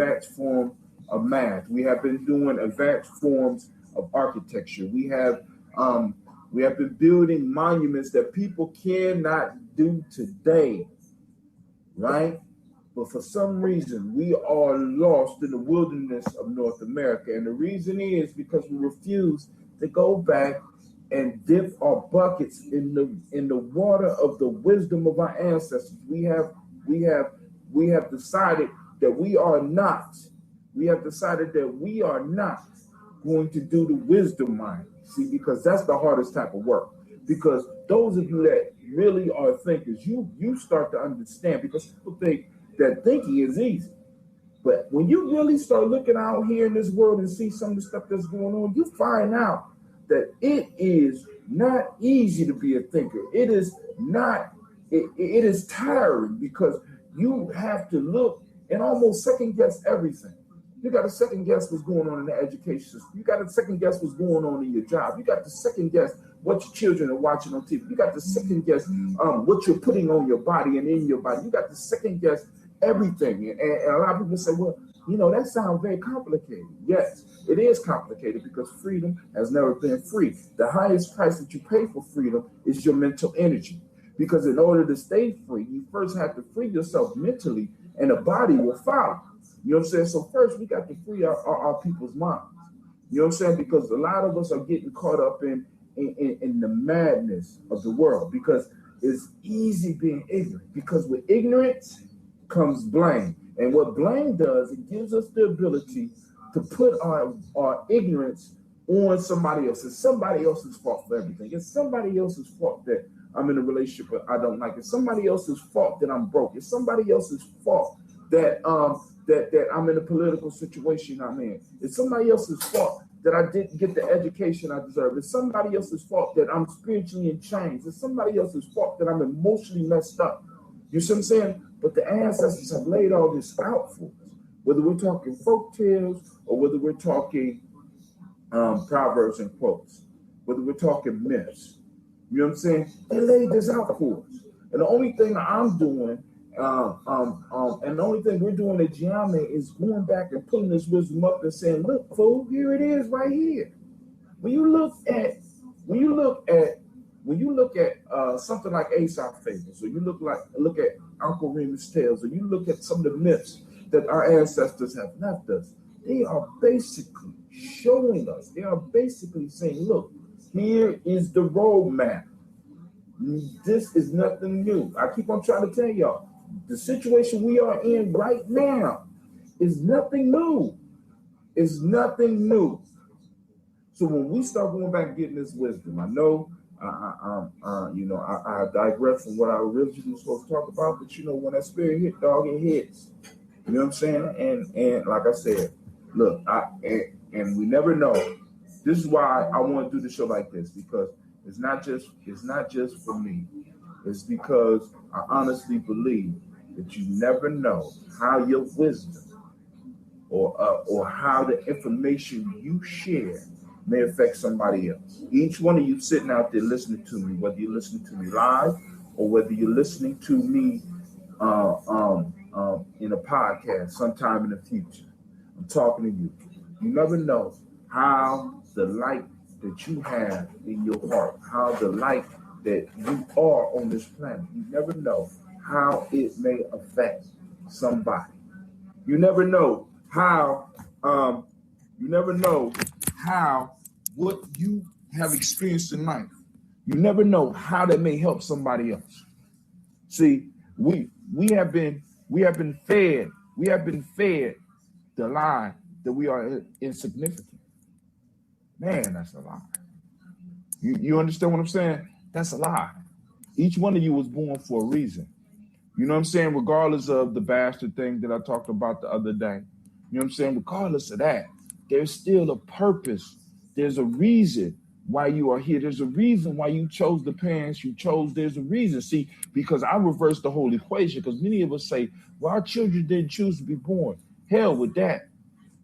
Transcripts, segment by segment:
advanced form of math. We have been doing advanced forms of architecture. We have been building monuments that people cannot do today, right? But for some reason, we are lost in the wilderness of North America. And the reason is because we refuse to go back and dip our buckets in the water of the wisdom of our ancestors. We have decided that we are not going to do the wisdom mind. See, because that's the hardest type of work. Because those of you that really are thinkers, you start to understand, because people think that thinking is easy. But when you really start looking out here in this world and see some of the stuff that's going on, you find out that it is not easy to be a thinker. It is not, it is tiring, because you have to look and almost second guess everything. You got to second guess what's going on in the education system. You got to second guess what's going on in your job. You got to second guess what your children are watching on TV. You got to second guess what you're putting on your body and in your body. You got to second guess everything. And a lot of people say, well, that sounds very complicated. Yes, it is complicated, because freedom has never been free. The highest price that you pay for freedom is your mental energy. Because in order to stay free, you first have to free yourself mentally, and the body will follow. You know what I'm saying? So first, we got to free our people's minds. You know what I'm saying? Because a lot of us are getting caught up in the madness of the world, because it's easy being ignorant. Because with ignorance comes blame. And what blame does, it gives us the ability to put our ignorance on somebody else. It's somebody else's fault for everything. It's somebody else's fault that I'm in a relationship but I don't like. It's somebody else's fault that I'm broke. It's somebody else's fault that I'm in a political situation I'm in. It's somebody else's fault that I didn't get the education I deserve. It's somebody else's fault that I'm spiritually in chains. It's somebody else's fault that I'm emotionally messed up. You see what I'm saying? But the ancestors have laid all this out for us. Whether we're talking folk tales or whether we're talking proverbs and quotes, whether we're talking myths, you know what I'm saying? They laid this out for us. And the only thing I'm doing, and the only thing we're doing at Gye-Nyame is going back and pulling this wisdom up and saying, look, fool, here it is right here. When you look at something like Aesop Fables, or you look at Uncle Remus Tales, or you look at some of the myths that our ancestors have left us, they are basically showing us, they are basically saying, look, here is the roadmap. This is nothing new. I keep on trying to tell y'all, the situation we are in right now is nothing new. It's nothing new. So when we start going back and getting this wisdom, I know I digress from what I originally was supposed to talk about, but when that spirit hit, dog, it hits. You know what I'm saying? And like I said, look, and we never know. This is why I want to do the show like this, because it's not just for me. It's because I honestly believe that you never know how your wisdom or how the information you share may affect somebody else. Each one of you sitting out there listening to me, whether you're listening to me live or whether you're listening to me in a podcast sometime in the future, I'm talking to you. You never know how the light that you have in your heart, how the light that you are on this planet, you never know how it may affect somebody. You never know how what you have experienced in life, you never know how that may help somebody else. See, we have been fed the lie that we are insignificant. Man, that's a lie. You understand what I'm saying? That's a lie. Each one of you was born for a reason. You know what I'm saying? Regardless of the bastard thing that I talked about the other day. You know what I'm saying? Regardless of that, there's still a purpose. There's a reason why you are here. There's a reason why you chose the parents you chose. There's a reason. See, because I reverse the whole equation, because many of us say, well, our children didn't choose to be born. Hell with that.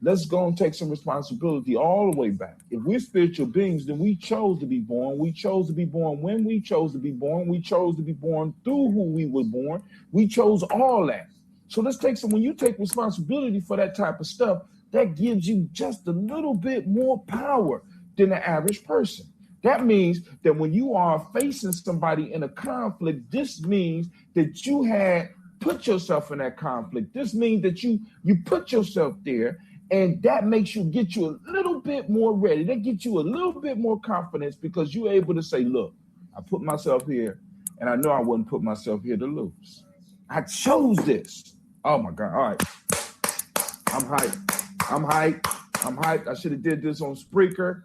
Let's go and take some responsibility all the way back. If we're spiritual beings, then we chose to be born. We chose to be born when we chose to be born. We chose to be born through who we were born. We chose all that. So let's take some, when you take responsibility for that type of stuff, that gives you just a little bit more power than the average person. That means that when you are facing somebody in a conflict, this means that you had put yourself in that conflict. This means that you put yourself there, and that makes you get you a little bit more ready. That gets you a little bit more confidence because you're able to say, look, I put myself here, and I know I wouldn't put myself here to lose. I chose this. Oh my God. All right. I'm hyped. I should have did this on Spreaker.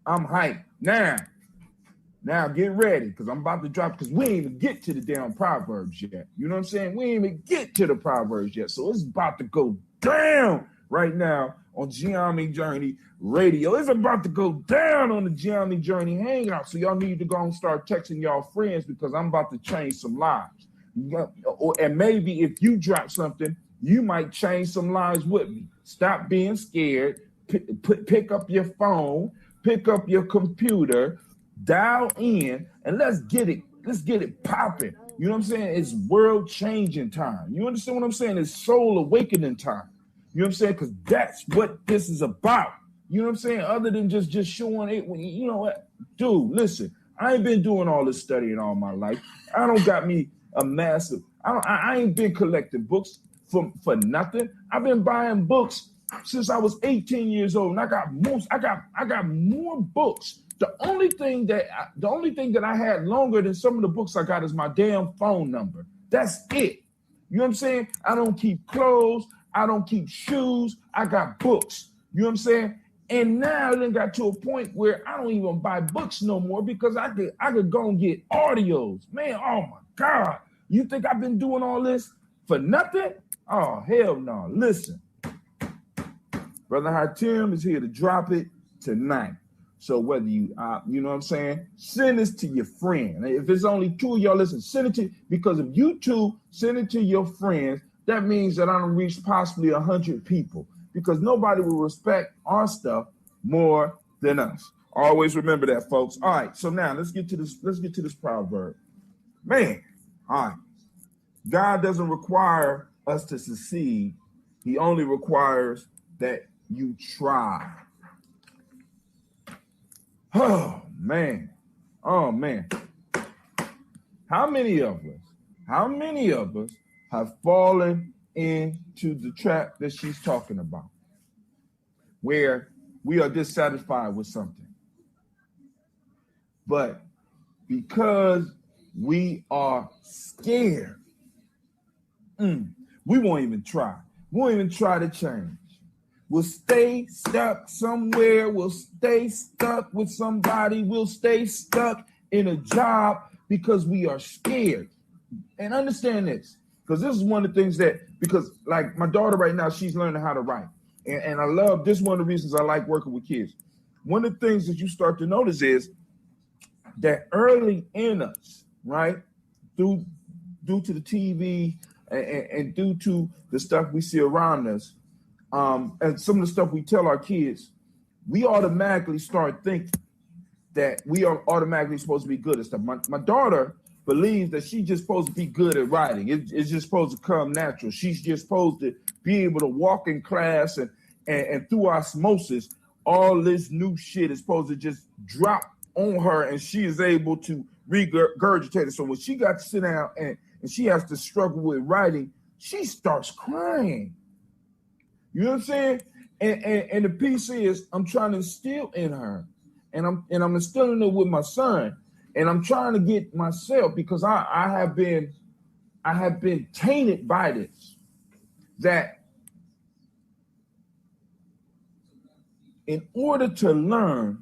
I'm hyped. Now get ready, because I'm about to drop, because we ain't even get to the damn Proverbs yet. You know what I'm saying? We ain't even get to the Proverbs yet. So it's about to go down right now on Gye-Nyame Journey Radio. It's about to go down on the Gye-Nyame Journey Hangout. So y'all need to go and start texting y'all friends, because I'm about to change some lives. And maybe if you drop something, you might change some lives with me. Stop being scared. Pick up your phone, pick up your computer, dial in, and let's get it popping. You know what I'm saying? It's world-changing time. You understand what I'm saying? It's soul awakening time. You know what I'm saying? Because that's what this is about. You know what I'm saying? Other than just showing it, when you know what, dude, listen, I ain't been doing all this studying all my life. I don't got me a massive, I ain't been collecting books for nothing. I've been buying books since I was 18 years old, and I got more books. The only thing that I had longer than some of the books I got is my damn phone number. That's it. You know what I'm saying? I don't keep clothes. I don't keep shoes. I got books. You know what I'm saying? And now it got to a point where I don't even buy books no more, because I could go and get audios. Man, oh my God. You think I've been doing all this for nothing? Oh, hell no. Listen. Brother Hatim is here to drop it tonight. So whether you know what I'm saying, send this to your friend. If it's only two of y'all, listen, send it to, because if you two send it to your friends, that means that I don't reach possibly 100 people, because nobody will respect our stuff more than us. Always remember that, folks. All right, so now let's get to this proverb. Man, all right. God doesn't require us to succeed. He only requires that you try. Oh man. How many of us have fallen into the trap that she's talking about, where we are dissatisfied with something, but because we are scared, we won't even try. We won't even try to change. We'll stay stuck somewhere. We'll stay stuck with somebody. We'll stay stuck in a job because we are scared. And understand this, because this is one of the things that, because like my daughter right now, she's learning how to write. And I love, this is one of the reasons I like working with kids. One of the things that you start to notice is that early in us, right, due to the TV and due to the stuff we see around us, and some of the stuff we tell our kids, we automatically start thinking that we are automatically supposed to be good at stuff. My daughter believes that she's just supposed to be good at writing. It's just supposed to come natural. She's just supposed to be able to walk in class and through osmosis, all this new shit is supposed to just drop on her, and she is able to regurgitate it. So when she got to sit down and she has to struggle with writing, she starts crying. You know what I'm saying? And the piece is, I'm trying to instill in her, and I'm instilling it with my son, and I'm trying to get myself, because I have been tainted by this, that in order to learn,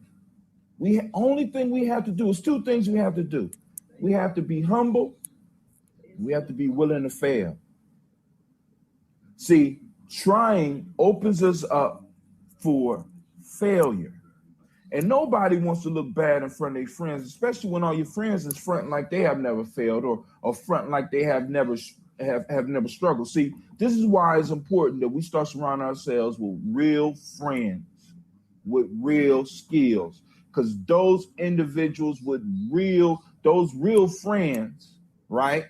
only thing we have to do is two things we have to do. We have to be humble. We have to be willing to fail. See, trying opens us up for failure. And nobody wants to look bad in front of their friends, especially when all your friends is fronting like they have never failed, or fronting like they have never struggled. See, this is why it's important that we start surrounding ourselves with real friends, with real skills, because those individuals with those real friends, right,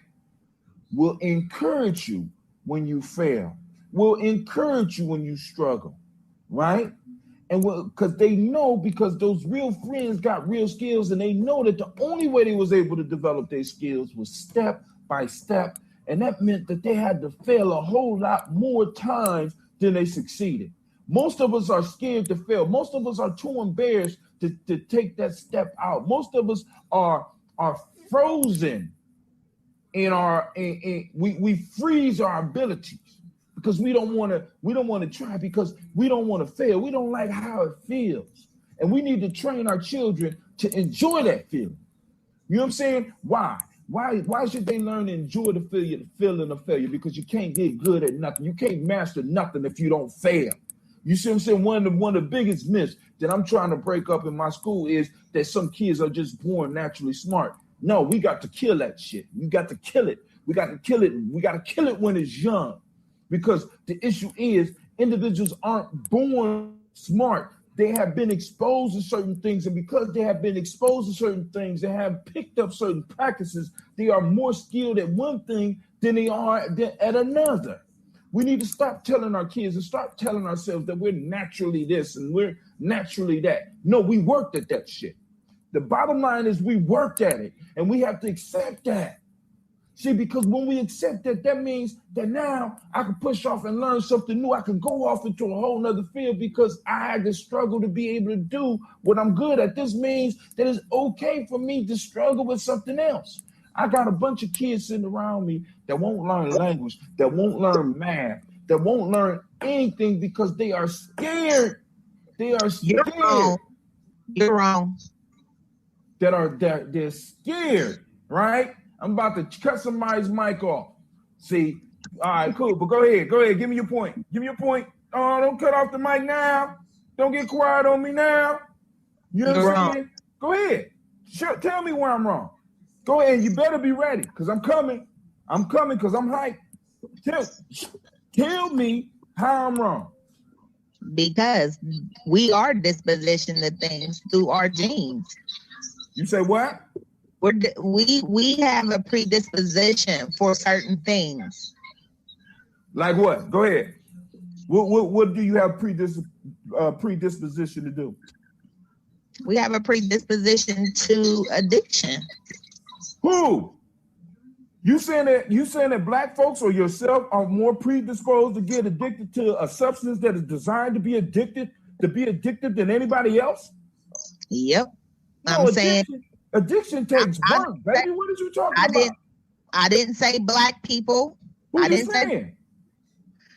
will encourage you when you fail, will encourage you when you struggle, right? And because they know, because those real friends got real skills, and they know that the only way they was able to develop their skills was step by step. And that meant that they had to fail a whole lot more times than they succeeded. Most of us are scared to fail. Most of us are too embarrassed to take that step out. Most of us are frozen in we freeze our abilities because we don't want to try, because we don't want to fail. We don't like how it feels. And we need to train our children to enjoy that feeling. You know what I'm saying? Why? Why should they learn to enjoy the feeling of failure? Because you can't get good at nothing. You can't master nothing if you don't fail. You see what I'm saying? One of the biggest myths that I'm trying to break up in my school is that some kids are just born naturally smart. No, we got to kill that shit. We got to kill it. We got to kill it. We got to kill it when it's young. Because the issue is individuals aren't born smart. They have been exposed to certain things. And because they have been exposed to certain things and have picked up certain practices, they are more skilled at one thing than they are at another. We need to stop telling our kids and start telling ourselves that we're naturally this and we're naturally that. No, we worked at that shit. The bottom line is we worked at it, and we have to accept that. See, because when we accept that, that means that now I can push off and learn something new. I can go off into a whole nother field because I had to struggle to be able to do what I'm good at. This means that it's okay for me to struggle with something else. I got a bunch of kids sitting around me that won't learn language, that won't learn math, that won't learn anything because they are scared. They are scared. You're wrong. They're scared, right? I'm about to cut somebody's mic off. See, all right, cool. But go ahead. Give me your point. Oh, don't cut off the mic now. Don't get quiet on me now. You know what I'm saying? Go ahead. Sure, tell me where I'm wrong. Go ahead. You better be ready, because I'm coming. I'm coming because I'm hyped. Tell me how I'm wrong. Because we are dispositioned to things through our genes. You say what? We have a predisposition for certain things. Like what? Go ahead. What do you have predisposition to do? We have a predisposition to addiction. Who? You saying that black folks or yourself are more predisposed to get addicted to a substance that is designed to be addictive than anybody else? Yep. No, addiction takes work, baby. What are you talking about? I didn't say black people. I didn't say.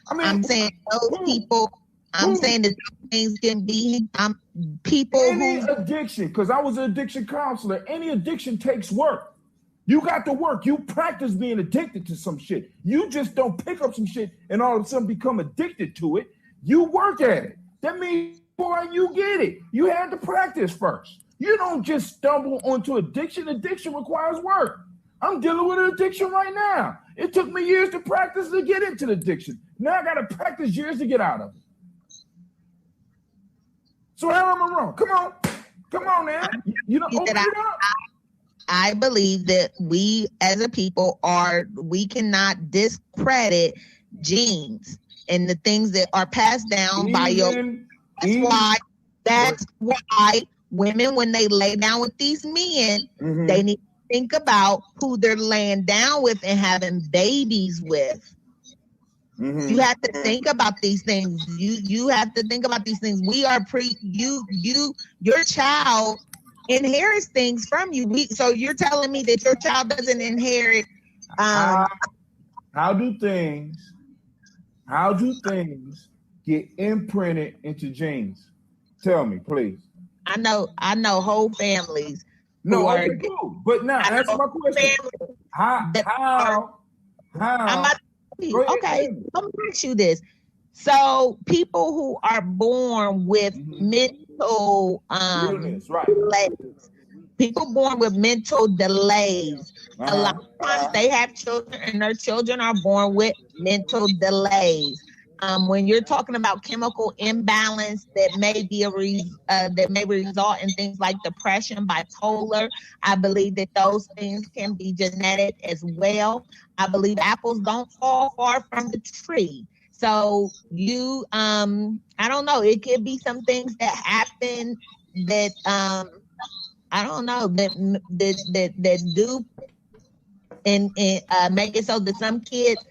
I'm saying those people. I'm saying that things can be people any addiction, because I was an addiction counselor. Any addiction takes work. You got to work. You practice being addicted to some shit. You just don't pick up some shit and all of a sudden become addicted to it. You work at it. That means before you get it, you had to practice first. You don't just stumble onto addiction. Addiction requires work. I'm dealing with an addiction right now. It took me years to practice to get into the addiction. Now I got to practice years to get out of it. So how am I wrong? Come on, man. You know, open it up. I believe that we as a people we cannot discredit genes and the things that are passed down by that's why women, when they lay down with these men, they need to think about who they're laying down with and having babies with. You have to think about these things. You have to think about these things. We are your child inherits things from you. So you're telling me that your child doesn't inherit how do things get imprinted into genes? Tell me, please. I know whole families. No, okay, cool. But now answer my question. How? Okay, let me ask you this. So people who are born with mental delays, people born with mental delays, a lot of times they have children and their children are born with mental delays. when you're talking about chemical imbalance that may be that may result in things like depression, bipolar, I believe that those things can be genetic as well. I believe apples don't fall far from the tree. So you, I don't know, it could be some things that happen that, I don't know, that do and make it so that some kids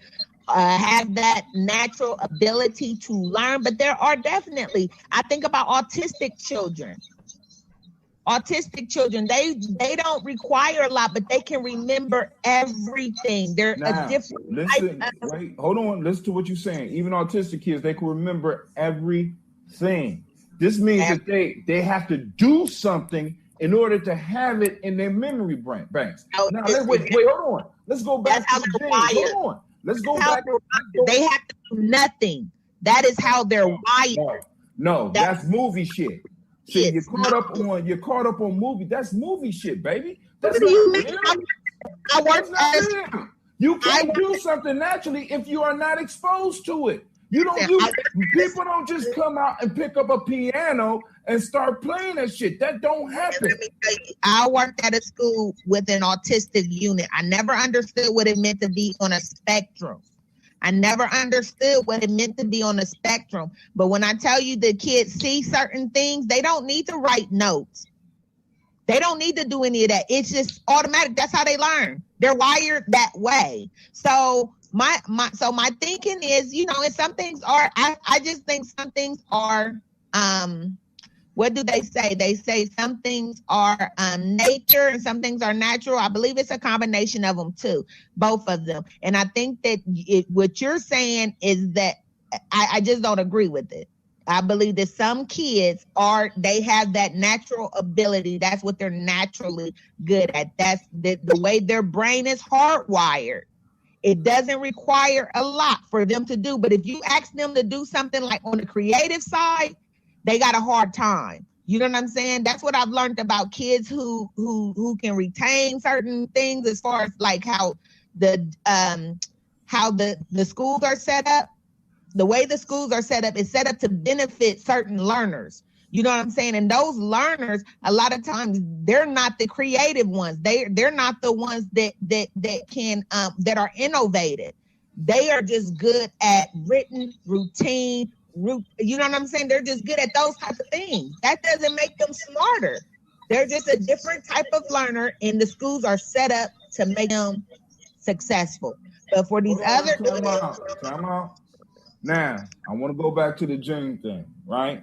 have that natural ability to learn. But there are definitely, I think about autistic children. Autistic children, they don't require a lot, but they can remember everything. They're a different. Listen, wait, hold on. Listen to what you're saying. Even autistic kids, they can remember everything. This means that they have to do something in order to have it in their memory banks. Now, wait, hold on. Let's go back to the genes. Hold on. Let's go back. They have to do nothing. That is how they're wired. No, that's movie shit. See, you're caught up on movie. That's movie shit, baby. That's not real. You can't do something naturally if you are not exposed to it. People don't just come out and pick up a piano and start playing that shit. That don't happen. Let me tell you, I worked at a school with an autistic unit. I never understood what it meant to be on a spectrum. I never understood what it meant to be on a spectrum. But when I tell you the kids see certain things, they don't need to write notes. They don't need to do any of that. It's just automatic. That's how they learn. They're wired that way. So my thinking is, and some things are, I just think some things are, what do they say? They say some things are nature and some things are natural. I believe it's a combination of them too, both of them. And I think that what you're saying is that I just don't agree with it. I believe that some kids they have that natural ability. That's what they're naturally good at. That's the way their brain is hardwired. It doesn't require a lot for them to do. But if you ask them to do something like on the creative side, they got a hard time. You know what I'm saying? That's what I've learned about kids who can retain certain things, as far as like how the schools are set up. The way the schools are set up is set up to benefit certain learners. You know what I'm saying? And those learners, a lot of times, they're not the creative ones. They're not the ones that can that are innovative. They are just good at written routine. You know what I'm saying? They're just good at those types of things. That doesn't make them smarter. They're just a different type of learner, and the schools are set up to make them successful. But for these time out. Now, I want to go back to the gene thing, right?